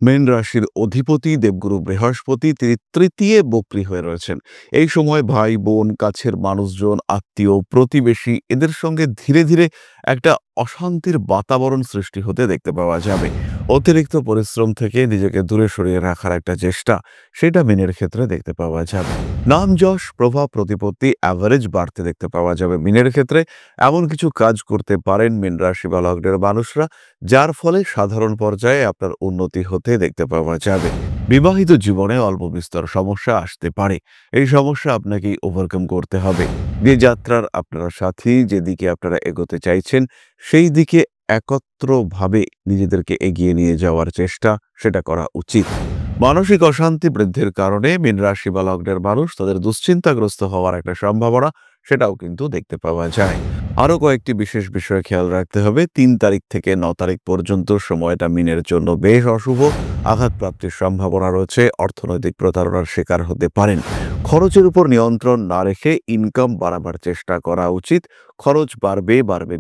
মীন রাশির অধিপতি দেবগুরু বৃহস্পতি তিনি তৃতীয় বক্রী হয়ে রয়েছেন। এই সময় ভাই বোন, কাছের মানুষজন, আত্মীয়, প্রতিবেশী এদের সঙ্গে ধীরে ধীরে একটা অশান্তির বাতাবরণ সৃষ্টি হতে দেখতে পাওয়া যাবে। অতিরিক্ত পরিশ্রম থেকে নিজেকে দূরে সরিয়ে রাখার একটা চেষ্টা, সেটা মীনের ক্ষেত্রে দেখতে পাওয়া যাবে। নাম যশ, প্রভাব, প্রতিপত্তি অ্যাভারেজ বাড়তে দেখতে পাওয়া যাবে মীনের ক্ষেত্রে। এমন কিছু কাজ করতে পারেন মীন রাশি বা লগ্নের মানুষরা, যার ফলে সাধারণ পর্যায়ে আপনার উন্নতি হতে দেখতে পাওয়া যাবে। বিবাহিত জীবনে অল্প বিস্তর সমস্যা আসতে পারে। এই সমস্যা আপনাকে ওভারকাম করতে হবে। যে যাত্রার আপনারা সাথী, যেদিকে আপনারা এগোতে চাইছেন, সেই দিকে একত্রভাবে নিজেদেরকে এগিয়ে নিয়ে যাওয়ার চেষ্টা সেটা করা উচিত। মানসিক অশান্তি বৃদ্ধির কারণে মীন রাশি বা লগ্নের মানুষ তাদের দুশ্চিন্তাগ্রস্ত হওয়ার একটা সম্ভাবনা সেটাও কিন্তু দেখতে পাওয়া যায়। আরও কয়েকটি বিশেষ বিষয়ে খেয়াল রাখতে হবে। ৩ তারিখ থেকে ৯ তারিখ পর্যন্ত সময়টা মীনের জন্য বেশ অশুভ। আঘাতপ্রাপ্তির সম্ভাবনা রয়েছে। অর্থনৈতিক প্রতারণার শিকার হতে পারেন। খরচের উপর নিয়ন্ত্রণ না রেখে ইনকাম বাড়াবার চেষ্টা করা উচিত। খরচ বাড়বে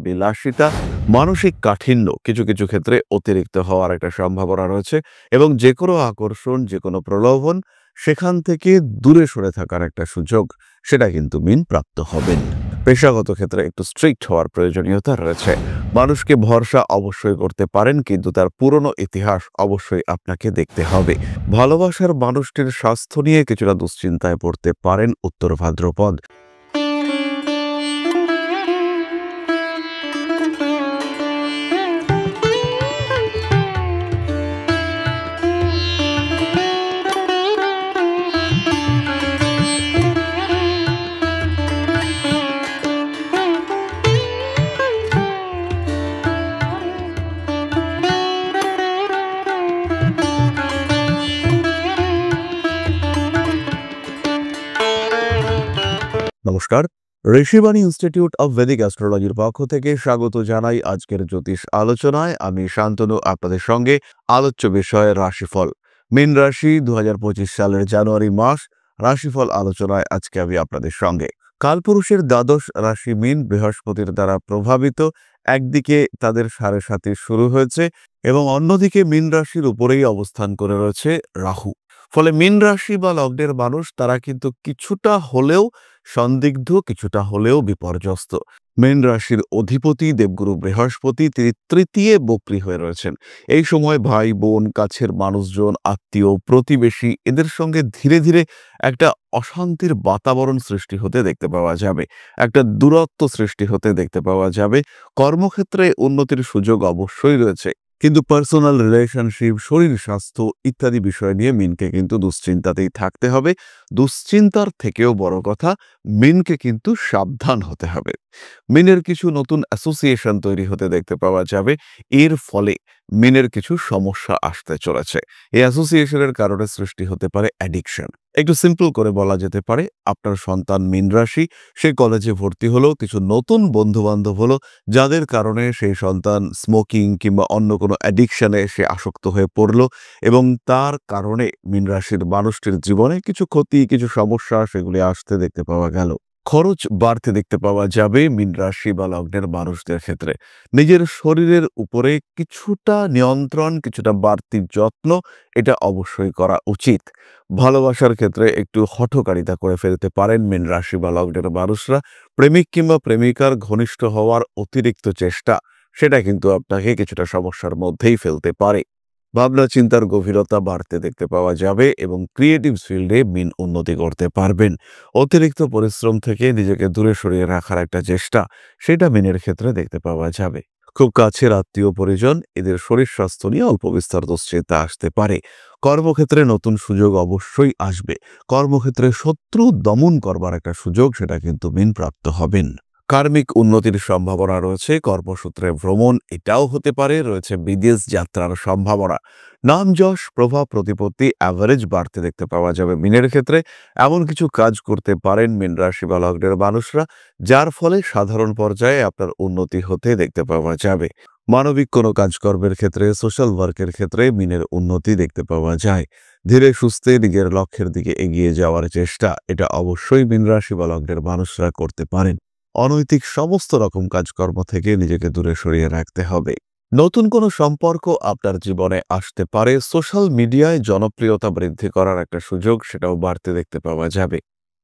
বিলাসিতা, মানসিক কাঠিন্য কিছু কিছু ক্ষেত্রে অতিরিক্ত হওয়ার একটা সম্ভাবনা রয়েছে এবং যে কোনো আকর্ষণ, যে কোনো প্রলোভন, সেখান থেকে দূরে সরে থাকার একটা সুযোগ সেটা কিন্তু মীন প্রাপ্ত হবেন। পেশাগত ক্ষেত্রে একটু স্ট্রিক্ট হওয়ার প্রয়োজনীয়তা রয়েছে। মানুষকে ভরসা অবশ্যই করতে পারেন, কিন্তু তার পুরনো ইতিহাস অবশ্যই আপনাকে দেখতে হবে। ভালোবাসার মানুষটির স্বাস্থ্য নিয়ে কিছুটা দুশ্চিন্তায় পড়তে পারেন উত্তর ভাদ্রপদ। নমস্কার, ঋষিবাণী ইনস্টিটিউট অব ভেদিক অ্যাস্ট্রোলজির পক্ষ থেকে স্বাগত জানাই আজকের জ্যোতিষ আলোচনায়। আমি শান্তনু আপনাদের সঙ্গে। আলোচ্য বিষয় রাশিফল। মীন রাশি 2025 সালের জানুয়ারি মাস রাশিফল আলোচনায় আজকে আমি আপনাদের সঙ্গে। কালপুরুষের দ্বাদশ রাশি মীন বৃহস্পতির দ্বারা প্রভাবিত। একদিকে তাদের 7.5 শুরু হয়েছে এবং অন্যদিকে মীন রাশির উপরেই অবস্থান করে রয়েছে রাহু। ফলে মীন রাশি বা লগ্নের মানুষ তারা কিন্তু কিছুটা হলেও সন্দিগ্ধ, কিছুটা হলেও বিপর্যস্ত। মীন রাশির অধিপতি দেবগুরু বৃহস্পতি তিনি তৃতীয় বক্রী হয়ে রয়েছেন। এই সময় ভাই বোন, কাছের মানুষজন, আত্মীয়, প্রতিবেশী এদের সঙ্গে ধীরে ধীরে একটা অশান্তির বাতাবরণ সৃষ্টি হতে দেখতে পাওয়া যাবে। একটা দূরত্ব সৃষ্টি হতে দেখতে পাওয়া যাবে। কর্মক্ষেত্রে উন্নতির সুযোগ অবশ্যই রয়েছে, কিন্তু পার্সোনাল রিলেশনশিপ, শরীর স্বাস্থ্য ইত্যাদি বিষয় নিয়ে মিনকে কিন্তু দুশ্চিন্তাতেই থাকতে হবে। দুশ্চিন্তার থেকেও বড় কথা, মিনকে কিন্তু সাবধান হতে হবে। মিনের কিছু নতুন অ্যাসোসিয়েশন তৈরি হতে দেখতে পাওয়া যাবে। এর ফলে মিনের কিছু সমস্যা আসতে চলেছে। এই অ্যাসোসিয়েশনের কারণে সৃষ্টি হতে পারে অ্যাডিকশন। একটু সিম্পল করে বলা যেতে পারে, আপনার সন্তান মীন রাশি, সে কলেজে ভর্তি হলো, কিছু নতুন বন্ধু বান্ধব হলো, যাদের কারণে সেই সন্তান স্মোকিং কিংবা অন্য কোনো অ্যাডিকশনে সে আসক্ত হয়ে পড়ল এবং তার কারণে মীন রাশির মানুষটির জীবনে কিছু ক্ষতি, কিছু সমস্যা সেগুলি আসতে দেখতে পাওয়া গেল। খরচ বাড়তে দেখতে পাওয়া যাবে মীন রাশি বা লগ্নের মানুষদের ক্ষেত্রে। নিজের শরীরের উপরে কিছুটা নিয়ন্ত্রণ, কিছুটা বাড়তি যত্ন এটা অবশ্যই করা উচিত। ভালোবাসার ক্ষেত্রে একটু হঠকারিতা করে ফেলতে পারেন মীন রাশি বা লগ্নের মানুষরা। প্রেমিক কিংবা প্রেমিকার ঘনিষ্ঠ হওয়ার অতিরিক্ত চেষ্টা সেটা কিন্তু আপনাকে কিছুটা সমস্যার মধ্যেই ফেলতে পারে। ভাবনা চিন্তার গভীরতা বাড়তে দেখতে পাওয়া যাবে এবং ক্রিয়েটিভ ফিল্ডে মীন উন্নতি করতে পারবেন। অতিরিক্ত পরিশ্রম থেকে নিজেকে দূরে সরিয়ে রাখার একটা চেষ্টা সেটা মীনের ক্ষেত্রে দেখতে পাওয়া যাবে। খুব কাছের আত্মীয় পরিজন এদের শরীর স্বাস্থ্য নিয়ে অল্প বিস্তর দুশ্চিন্তা আসতে পারে। কর্মক্ষেত্রে নতুন সুযোগ অবশ্যই আসবে। কর্মক্ষেত্রে শত্রু দমন করবার একটা সুযোগ সেটা কিন্তু মীন প্রাপ্ত হবেন। কার্মিক উন্নতির সম্ভাবনা রয়েছে। কর্মসূত্রে ভ্রমণ এটাও হতে পারে। রয়েছে বিদেশ যাত্রার সম্ভাবনা। নাম যশ, প্রভাব, প্রতিপত্তি অ্যাভারেজ বাড়তে দেখতে পাওয়া যাবে মীনের ক্ষেত্রে। এমন কিছু কাজ করতে পারেন মীন রাশি বা লগ্নের মানুষরা, যার ফলে সাধারণ পর্যায়ে আপনার উন্নতি হতে দেখতে পাওয়া যাবে। মানবিক কোনো কাজকর্মের ক্ষেত্রে, সোশ্যাল ওয়ার্কের ক্ষেত্রে মীনের উন্নতি দেখতে পাওয়া যায়। ধীরে সুস্থে নিজের লক্ষ্যের দিকে এগিয়ে যাওয়ার চেষ্টা এটা অবশ্যই মীন রাশি বা লগ্নের মানুষরা করতে পারেন। অনৈতিক সমস্ত রকম কাজকর্ম থেকে নিজেকে দূরে সরিয়ে রাখতে হবে। নতুন কোনো সম্পর্ক আপনার জীবনে আসতে পারে। সোশ্যাল মিডিয়ায় জনপ্রিয়তা বৃদ্ধি করার একটা সুযোগ সেটাও বাড়তে দেখতে পাওয়া যাবে।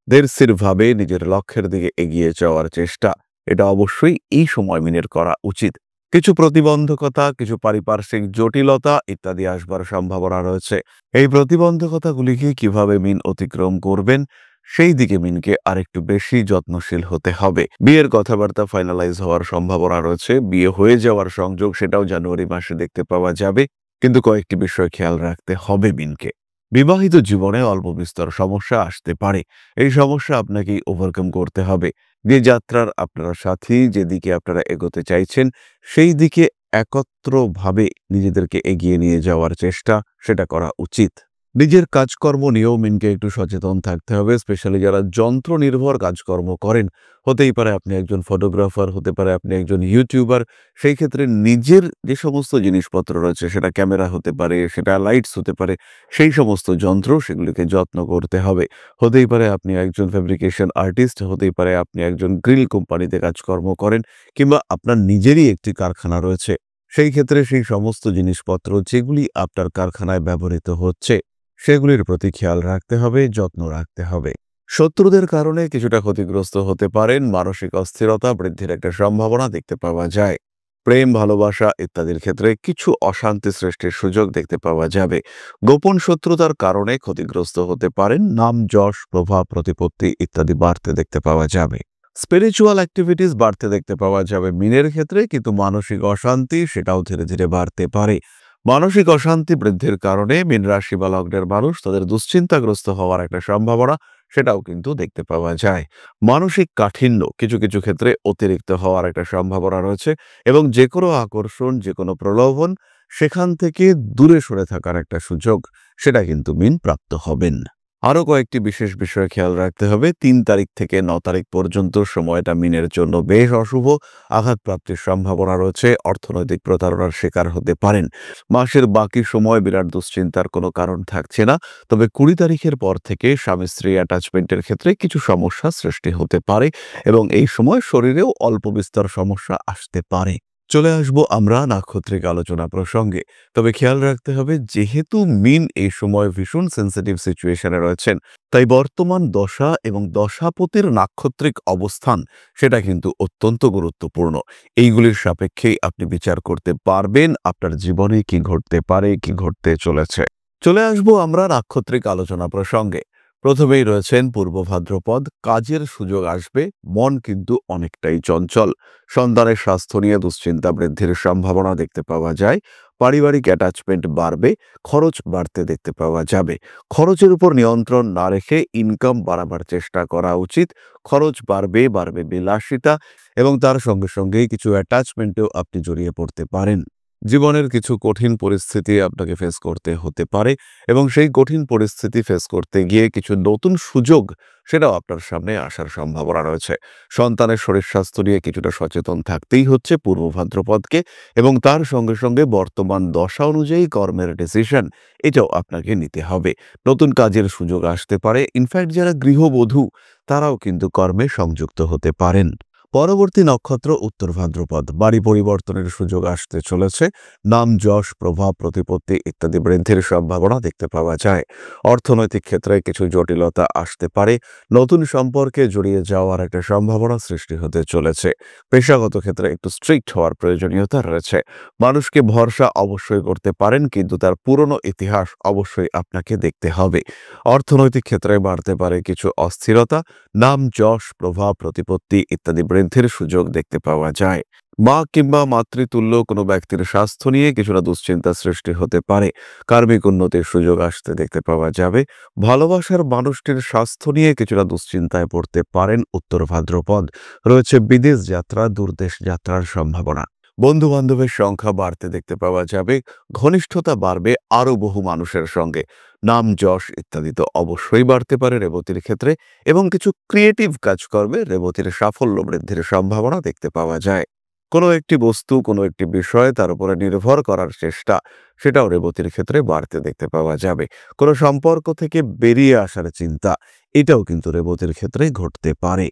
ধীরস্থিরভাবে নিজের লক্ষ্যের দিকে এগিয়ে যাওয়ার চেষ্টা, এটা অবশ্যই এই সময় মিনের করা উচিত। কিছু প্রতিবন্ধকতা, কিছু পারিপার্শ্বিক জটিলতা ইত্যাদি আসবার সম্ভাবনা রয়েছে। এই প্রতিবন্ধকতাগুলিকে কিভাবে মিন অতিক্রম করবেন, সেই দিকে মিনকে আরেকটু বেশি যত্নশীল হতে হবে। বিয়ের কথাবার্তা ফাইনালাইজ হওয়ার সম্ভাবনা রয়েছে। বিয়ে হয়ে যাওয়ার সংযোগ সেটাও জানুয়ারি মাসে দেখতে পাওয়া যাবে। কিন্তু কয়েকটি বিষয় খেয়াল রাখতে হবে মিনকে। বিবাহিত জীবনে অল্প বিস্তর সমস্যা আসতে পারে। এই সমস্যা আপনাকেই ওভারকাম করতে হবে। যে যাত্রার আপনারা সাথী, যেদিকে আপনারা এগোতে চাইছেন, সেই দিকে একত্রভাবে নিজেদেরকে এগিয়ে নিয়ে যাওয়ার চেষ্টা সেটা করা উচিত। নিজের কাজকর্ম নিয়েও মিনকে একটু সচেতন থাকতে হবে। স্পেশালি যারা যন্ত্র নির্ভর কাজকর্ম করেন, হতেই পারে আপনি একজন ফটোগ্রাফার, হতে পারে আপনি একজন ইউটিউবার। সেই ক্ষেত্রে নিজের যে সমস্ত জিনিসপত্র রয়েছে, সেটা ক্যামেরা হতে পারে, সেটা লাইটস হতে পারে, সেই সমস্ত যন্ত্র সেগুলিকে যত্ন করতে হবে। হতেই পারে আপনি একজন ফেব্রিকেশন আর্টিস্ট, হতেই পারে আপনি একজন গ্রিল কোম্পানিতে কাজকর্ম করেন, কিংবা আপনার নিজেরই একটি কারখানা রয়েছে। সেই ক্ষেত্রে সেই সমস্ত জিনিসপত্র যেগুলি আপনার কারখানায় ব্যবহৃত হচ্ছে, সেগুলির প্রতি খেয়াল রাখতে হবে, যত্ন রাখতে হবে। শত্রুদের কারণে কিছুটা ক্ষতিগ্রস্ত হতে পারেন। মানসিক অস্থিরতা বৃদ্ধির একটা সম্ভাবনা দেখতে পাওয়া যায়। প্রেম, ভালোবাসা ইত্যাদির ক্ষেত্রে কিছু অশান্তি সৃষ্টির সুযোগ দেখতে পাওয়া যাবে। গোপন শত্রুতার কারণে ক্ষতিগ্রস্ত হতে পারেন। নাম, যশ, প্রভাব, প্রতিপত্তি ইত্যাদি বাড়তে দেখতে পাওয়া যাবে। স্পিরিচুয়াল অ্যাক্টিভিটিস বাড়তে দেখতে পাওয়া যাবে মিনের ক্ষেত্রে, কিন্তু মানসিক অশান্তি সেটাও ধীরে ধীরে বাড়তে পারে। মানসিক অশান্তি বৃদ্ধির কারণে মীন রাশি বা লগ্নের মানুষ তাদের দুশ্চিন্তাগ্রস্ত হওয়ার একটা সম্ভাবনা সেটাও কিন্তু দেখতে পাওয়া যায়। মানসিক কাঠিন্য কিছু কিছু ক্ষেত্রে অতিরিক্ত হওয়ার একটা সম্ভাবনা রয়েছে, এবং যে কোনো আকর্ষণ, যে কোনো প্রলোভন, সেখান থেকে দূরে সরে থাকার একটা সুযোগ সেটা কিন্তু মিন প্রাপ্ত হবেন। আরও কয়েকটি বিশেষ বিষয় খেয়াল রাখতে হবে। ৩ তারিখ থেকে ৯ তারিখ পর্যন্ত সময়টা মিনের জন্য বেশ অশুভ। আঘাতপ্রাপ্তির সম্ভাবনা রয়েছে। অর্থনৈতিক প্রতারণার শিকার হতে পারেন। মাসের বাকি সময় বিরাট দুশ্চিন্তার কোনো কারণ থাকছে না। তবে ২০ তারিখের পর থেকে স্বামী স্ত্রী অ্যাটাচমেন্টের ক্ষেত্রে কিছু সমস্যা সৃষ্টি হতে পারে, এবং এই সময় শরীরেও অল্প বিস্তর সমস্যা আসতে পারে। চলে আসবো আমরা নাক্ষত্রিক আলোচনা প্রসঙ্গে। তবে খেয়াল রাখতে হবে, যেহেতু মিন এই সময় ভীষণ সেন্সিটিভ সিচুয়েশনে রয়েছেন, তাই বর্তমান দশা এবং দশাপতির নাক্ষত্রিক অবস্থান সেটা কিন্তু অত্যন্ত গুরুত্বপূর্ণ। এইগুলির সাপেক্ষেই আপনি বিচার করতে পারবেন আপনার জীবনে কি ঘটতে পারে, কি ঘটতে চলেছে। চলে আসবো আমরা নাক্ষত্রিক আলোচনা প্রসঙ্গে। প্রথমেই রয়েছেন পূর্ব ভাদ্রপদ। কাজের সুযোগ আসবে, মন কিন্তু অনেকটাই চঞ্চল। সন্তানের স্বাস্থ্য নিয়ে দুশ্চিন্তা বৃদ্ধির সম্ভাবনা দেখতে পাওয়া যায়। পারিবারিক অ্যাটাচমেন্ট বাড়বে, খরচ বাড়তে দেখতে পাওয়া যাবে। খরচের উপর নিয়ন্ত্রণ না রেখে ইনকাম বাড়াবার চেষ্টা করা উচিত। খরচ বাড়বে, বাড়বে বিলাসিতা, এবং তার সঙ্গে সঙ্গেই কিছু অ্যাটাচমেন্টেও আপনি জড়িয়ে পড়তে পারেন। জীবনের কিছু কঠিন পরিস্থিতি আপনাকে ফেস করতে হতে পারে, এবং সেই কঠিন পরিস্থিতি ফেস করতে গিয়ে কিছু নতুন সুযোগ সেটাও আপনার সামনে আসার সম্ভাবনা রয়েছে। সন্তানের শরীর স্বাস্থ্য নিয়ে কিছুটা সচেতন থাকতেই হচ্ছে পূর্ব ভাদ্রপদকে, এবং তার সঙ্গে সঙ্গে বর্তমান দশা অনুযায়ী কর্মের ডিসিশন এটাও আপনাকে নিতে হবে। নতুন কাজের সুযোগ আসতে পারে। ইনফ্যাক্ট যারা গৃহবধূ, তারাও কিন্তু কর্মে সংযুক্ত হতে পারেন। পরবর্তী নক্ষত্র উত্তর ভাদ্রপদ। বাড়ি পরিবর্তনের সুযোগ আসতে চলেছে। নাম, যশ, প্রভাব, প্রতিপত্তি ইত্যাদি বৃদ্ধির সম্ভাবনা দেখতে পাওয়া যায়। অর্থনৈতিক ক্ষেত্রে কিছু জটিলতা আসতে পারে। নতুন সম্পর্কে জড়িয়ে যাওয়ার একটা সম্ভাবনা সৃষ্টি হতে চলেছে। পেশাগত ক্ষেত্রে একটু স্ট্রিক্ট হওয়ার প্রয়োজনীয়তা রয়েছে। মানুষকে ভরসা অবশ্যই করতে পারেন, কিন্তু তার পুরনো ইতিহাস অবশ্যই আপনাকে দেখতে হবে। অর্থনৈতিক ক্ষেত্রে বাড়তে পারে কিছু অস্থিরতা। নাম, যশ, প্রভাব, প্রতিপত্তি ইত্যাদি বৃদ্ধির সুযোগ দেখতে পাওয়া যায়। মা কিংবা মাতৃতুল্য কোনো ব্যক্তির স্বাস্থ্য নিয়ে কিছুটা দুশ্চিন্তা সৃষ্টি হতে পারে। কার্মিক উন্নতির সুযোগ আসতে দেখতে পাওয়া যাবে। ভালোবাসার মানুষটির স্বাস্থ্য নিয়ে কিছুটা দুশ্চিন্তায় পড়তে পারেন উত্তর ভাদ্রপদ। রয়েছে বিদেশ যাত্রা, দূরদেশ যাত্রার সম্ভাবনা। বন্ধু বান্ধবের সংখ্যা বাড়তে দেখতে পাওয়া যাবে। ঘনিষ্ঠতা বাড়বে আরও বহু মানুষের সঙ্গে। নাম, যশ ইত্যাদি তো অবশ্যই বাড়তে পারে রেবতীর ক্ষেত্রে, এবং কিছু ক্রিয়েটিভ কাজকর্মে রেবতীর সাফল্য বৃদ্ধির সম্ভাবনা দেখতে পাওয়া যায়। কোনো একটি বস্তু, কোনো একটি বিষয় তার উপরে নির্ভর করার চেষ্টা সেটাও রেবতীর ক্ষেত্রে বাড়তে দেখতে পাওয়া যাবে। কোনো সম্পর্ক থেকে বেরিয়ে আসার চিন্তা, এটাও কিন্তু রেবতীর ক্ষেত্রে ঘটতে পারে।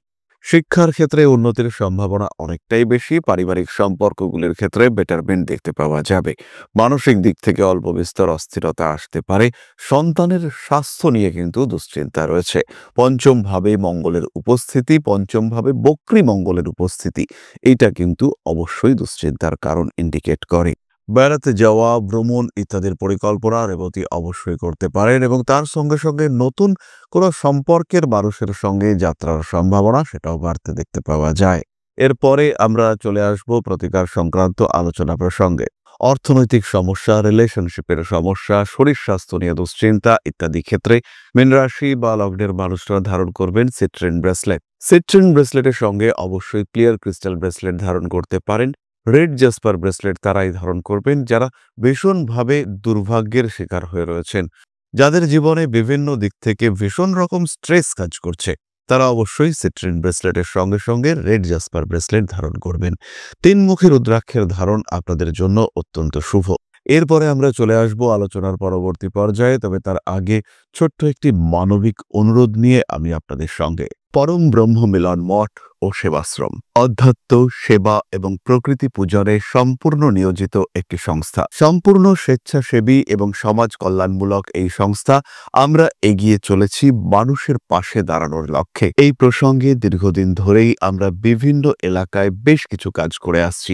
শিক্ষার ক্ষেত্রে উন্নতির সম্ভাবনা অনেকটাই বেশি। পারিবারিক সম্পর্কগুলির ক্ষেত্রে বেটারমেন্ট দেখতে পাওয়া যাবে। মানসিক দিক থেকে অল্প বিস্তর অস্থিরতা আসতে পারে। সন্তানের স্বাস্থ্য নিয়ে কিন্তু দুশ্চিন্তা রয়েছে। পঞ্চম ভাবে মঙ্গলের উপস্থিতি, পঞ্চম ভাবে বক্রী মঙ্গলের উপস্থিতি, এটা কিন্তু অবশ্যই দুশ্চিন্তার কারণ ইন্ডিকেট করে। বেড়াতে যাওয়া, ভ্রমণ ইত্যাদির পরিকল্পনা রেবতী অবশ্যই করতে পারেন এবং তার সঙ্গে সঙ্গে নতুন কোনো সম্পর্কের মানুষের সঙ্গে যাত্রার সম্ভাবনা সেটাও বাড়তে দেখতে পাওয়া যায়। এরপরে আমরা চলে আসব প্রতিকার সংক্রান্ত আলোচনা প্রসঙ্গে। অর্থনৈতিক সমস্যা, রিলেশনশিপের সমস্যা, শরীর স্বাস্থ্য নিয়ে দুশ্চিন্তা ইত্যাদি ক্ষেত্রে মীন রাশি বা লগ্নের মানুষরা ধারণ করবেন সিট্রিন ব্রেসলেট। সিট্রিন ব্রেসলেটের সঙ্গে অবশ্যই ক্লিয়ার ক্রিস্টাল ব্রেসলেট ধারণ করতে পারেন। রেড জাসপার ব্রেসলেট তারাই ধারণ করবেন যারা ভীষণভাবে দুর্ভাগ্যের শিকার হয়ে রয়েছেন, যাদের জীবনে বিভিন্ন দিক থেকে ভীষণ রকম স্ট্রেস কাজ করছে। তারা অবশ্যই সিট্রিন ব্রেসলেটের সঙ্গে সঙ্গে রেড জাসপার ব্রেসলেট ধারণ করবেন। তিনমুখী রুদ্রাক্ষের ধারণ আপনাদের জন্য অত্যন্ত শুভ। এরপরে আমরা চলে আসব আলোচনার পরবর্তী পর্যায়ে, তবে তার আগে ছোট্ট একটি মানবিক অনুরোধ নিয়ে আমি আপনাদের সঙ্গে। পরম ব্রহ্ম মিলন মঠ ও সেবাশ্রম অধ্যাত্ম, সেবা এবং প্রকৃতি পূজনে সম্পূর্ণ নিয়োজিত একটি সংস্থা। সম্পূর্ণ স্বেচ্ছাসেবী এবং সমাজ কল্যাণমূলক এই সংস্থা। আমরা এগিয়ে চলেছি মানুষের পাশে দাঁড়ানোর লক্ষ্যে। এই প্রসঙ্গে দীর্ঘদিন ধরেই আমরা বিভিন্ন এলাকায় বেশ কিছু কাজ করে আসছি।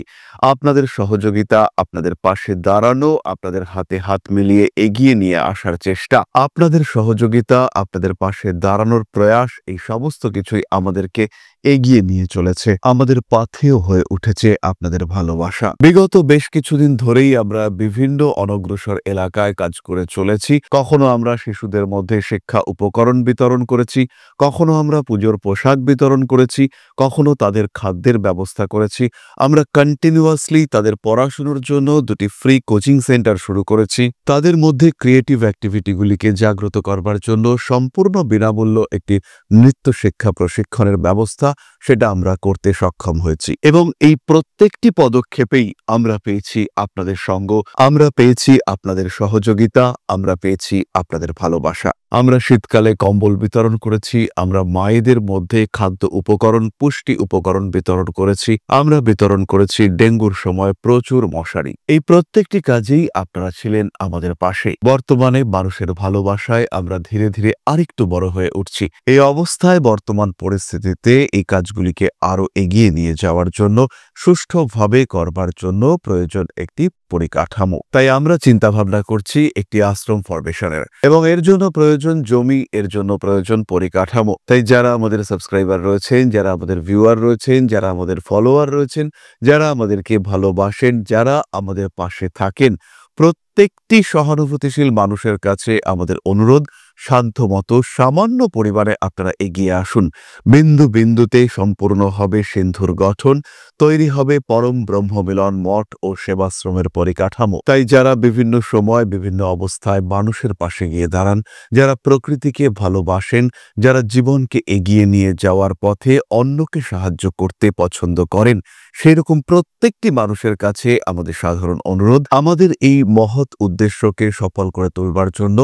আপনাদের সহযোগিতা, আপনাদের পাশে দাঁড়ানো, আপনাদের হাতে হাত মিলিয়ে এগিয়ে নিয়ে আসার চেষ্টা, আপনাদের সহযোগিতা, আপনাদের পাশে দাঁড়ানোর প্রয়াস, এই সমস্ত কিছুই আমাদেরকে এগিয়ে নিয়ে চলেছে। আমাদের পাথেয় হয়ে উঠেছে আপনাদের ভালোবাসা। বিগত বেশ কিছুদিন ধরেই আমরা বিভিন্ন অনগ্রসর এলাকায় কাজ করে চলেছি। কখনো আমরা শিশুদের মধ্যে শিক্ষা উপকরণ বিতরণ করেছি, কখনো আমরা পুজোর পোশাক বিতরণ করেছি, কখনো তাদের খাদ্যের ব্যবস্থা করেছি। আমরা কন্টিনিউয়াসলি তাদের পড়াশোনার জন্য 2টি ফ্রি কোচিং সেন্টার শুরু করেছি। তাদের মধ্যে ক্রিয়েটিভ অ্যাক্টিভিটিগুলিকে জাগ্রত করবার জন্য সম্পূর্ণ বিনামূল্য একটি নৃত্য শিক্ষা প্রশিক্ষণের ব্যবস্থা সেটা আমরা করতে সক্ষম হয়েছি এবং এই প্রত্যেকটি পদক্ষেপেই আমরা পেয়েছি আপনাদের সঙ্গ, আমরা পেয়েছি আপনাদের সহযোগিতা, আমরা পেয়েছি আপনাদের ভালোবাসা। আমরা শীতকালে কম্বল বিতরণ করেছি, আমরা মায়েদের মধ্যে খাদ্য উপকরণ, পুষ্টি উপকরণ বিতরণ করেছি, আমরা বিতরণ করেছি ডেঙ্গুর সময় প্রচুর মশারি। এই প্রত্যেকটি কাজেই আপনারা ছিলেন আমাদের পাশে। বর্তমানে মানুষের ভালোবাসায় আমরা ধীরে ধীরে আরেকটু বড় হয়ে উঠছি। এই অবস্থায় বর্তমান পরিস্থিতিতে এই কাজগুলিকে আরো এগিয়ে নিয়ে যাওয়ার জন্য, সুষ্ঠুভাবে করবার জন্য প্রয়োজন একটি পরিকাঠামো। তাই আমরা চিন্তা ভাবনা করছি একটি আশ্রম ফরমেশনের এবং এর জন্য প্রয়োজন জমি, এর জন্য প্রয়োজন পরিকাঠামো। তাই যারা আমাদের সাবস্ক্রাইবার রয়েছেন, যারা আমাদের ভিউয়ার রয়েছেন, যারা আমাদের ফলোয়ার রয়েছেন, যারা আমাদেরকে ভালোবাসেন, যারা আমাদের পাশে থাকেন, প্রত্যেকটি সহানুভূতিশীল মানুষের কাছে আমাদের অনুরোধ, সাধ্যমতো সামান্য পরিমাণে আপনারা এগিয়ে আসুন। বিন্দু বিন্দুতে সম্পূর্ণ হবে সিন্ধুর গঠন, তৈরি হবে পরম ব্রহ্মমিলন মঠ ও সেবাশ্রমের পরিকাঠামো। তাই যারা বিভিন্ন সময় বিভিন্ন অবস্থায় মানুষের পাশে গিয়ে দাঁড়ান, যারা প্রকৃতিকে ভালোবাসেন, যারা জীবনকে এগিয়ে নিয়ে যাওয়ার পথে অন্যকে সাহায্য করতে পছন্দ করেন, সেরকম প্রত্যেকটি মানুষের কাছে আমাদের সাধারণ অনুরোধ, আমাদের এই মহৎ উদ্দেশ্যকে সফল করে তুলবার জন্য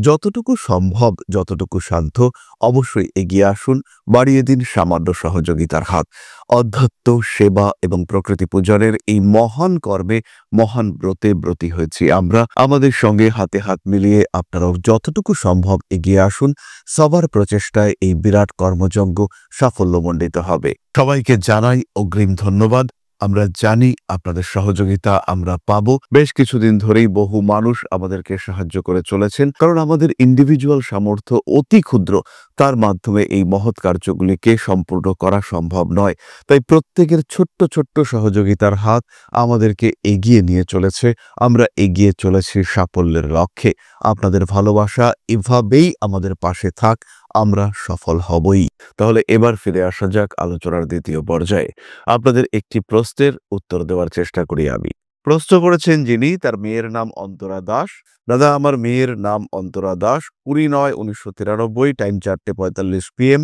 যতটুকু সম্ভব, যতটুকু সাধ্য অবশ্যই এগিয়ে আসুন, বাড়িয়ে দিন সামান্য সহযোগিতার হাত। অধ্যাত্ম, সেবা এবং প্রকৃতি পূজনের এই মহান কর্মে, মহান ব্রতে ব্রতী হয়েছি আমরা। আমাদের সঙ্গে হাতে হাত মিলিয়ে আপনারাও যতটুকু সম্ভব এগিয়ে আসুন। সবার প্রচেষ্টায় এই বিরাট কর্মযজ্ঞ সাফল্যমণ্ডিত হবে। সবাইকে জানাই অগ্রিম ধন্যবাদ। আমরা জানি আপনাদের সহযোগিতা আমরা পাবো। বেশ কিছুদিন ধরেই বহু মানুষ আমাদেরকে সাহায্য করে চলেছেন, কারণ আমাদের ইন্ডিভিজুয়াল সামর্থ্য অতি ক্ষুদ্র, তার মাধ্যমে এই মহৎ কার্যগুলিকে সম্পূর্ণ করা সম্ভব নয়। তাই প্রত্যেকের ছোট্ট ছোট্ট সহযোগিতার হাত আমাদেরকে এগিয়ে নিয়ে চলেছে। আমরা এগিয়ে চলেছি সাফল্যের লক্ষ্যে। আপনাদের ভালোবাসা এভাবেই আমাদের পাশে থাক, আমরা সফল হবই। তাহলে এবার ফিরে আসা যাক আলোচনার দ্বিতীয় পর্যায়ে। আপনাদের একটি প্রশ্নের উত্তর দেওয়ার চেষ্টা করি আমি। প্রশ্ন করেছেন যিনি, তার মেয়ের নাম অন্তরা দাস। দাদা, আমার মেয়ের নাম Antara Das, 20/9/1993, time 4:45 PM,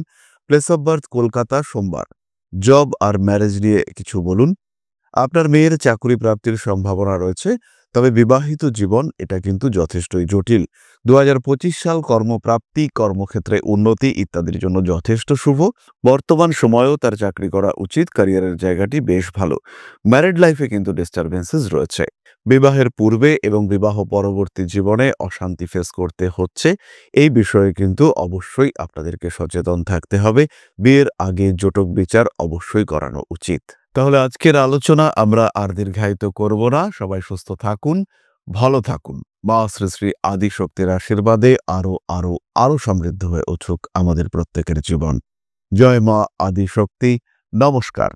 place of birth Kolkata, সোমবার। জব আর ম্যারেজ নিয়ে কিছু বলুন। আপনার মেয়ের চাকরি প্রাপ্তির সম্ভাবনা রয়েছে, তবে বিবাহিত জীবন এটা কিন্তু যথেষ্টই জটিল। 2025 সাল কর্মপ্রাপ্তি, কর্মক্ষেত্রে উন্নতি ইত্যাদির জন্য যথেষ্ট শুভ। বর্তমান সময়েও তার চাকরি করা উচিত, ক্যারিয়ারের জায়গাটি বেশ ভালো। ম্যারিড লাইফে কিন্তু ডিস্টারবেন্সেস রয়েছে। বিবাহের পূর্বে এবং বিবাহ পরবর্তী জীবনে অশান্তি ফেস করতে হচ্ছে। এই বিষয়ে কিন্তু অবশ্যই আপনাদেরকে সচেতন থাকতে হবে। বিয়ের আগে জটক বিচার অবশ্যই করানো উচিত। তাহলে আজকের আলোচনা আমরা আর দীর্ঘায়িত করব না। সবাই সুস্থ থাকুন, ভালো থাকুন। মা শ্রী শ্রী আদিশক্তির আশীর্বাদে আরো সমৃদ্ধ হয়ে উঠুক আমাদের প্রত্যেকের জীবন। জয় মা আদিশক্তি। নমস্কার।